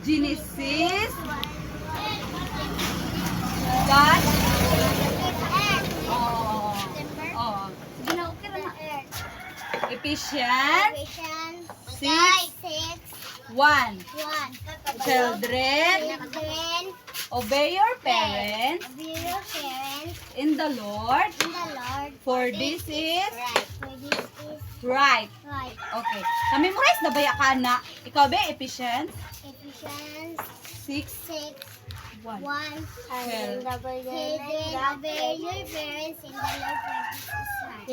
Genesis. God. Oh. Oh. Sige na, okay na. Ephesians 6, 1. Children, obey your parents in the Lord, for this is right. Okay. Memorize na ba ya ka na? Ikaw ba, Ephesians 6, 1.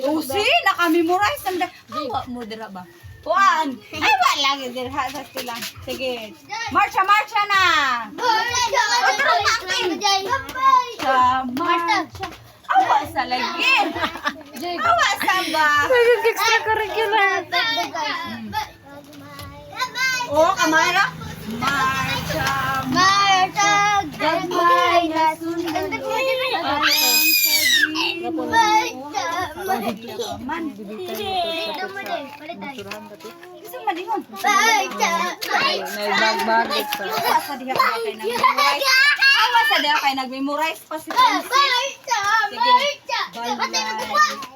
Oh, see? Naka-memorize ang hawa mo dira ba? Kuan. Ay, wala lang dira sa lang. Sige. Marcha na. Marcha. Awa sa lagi. Awa sa ba? Extracurricular. Oh, kamara. Marcha. Gabay na sundan. Gusto malingon. Nagbag-bag pa. Awa sa diha kay nag-memorize pa si Francis. Balay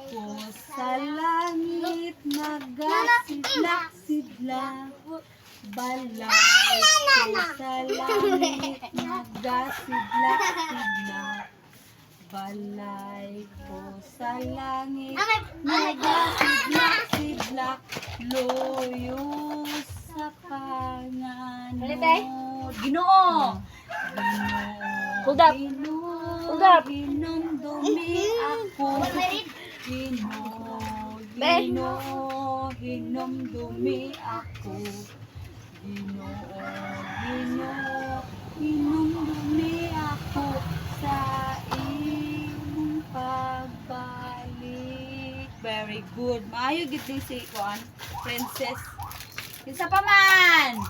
ko sa langit nagasidlak-sidlak. Balay ko sa langit nagasidlak-sidlak. Balay ko sa langit nagasidlak-sidlak. Loyo sa panganod. Ginoo. Hold up. Hold up. Hinumdumi ako. Hinumdumi ako. Hinumdumi ako sa iyong pagbalik. Very good. Maayo gid din si Kuan, Princess. Isa pa man.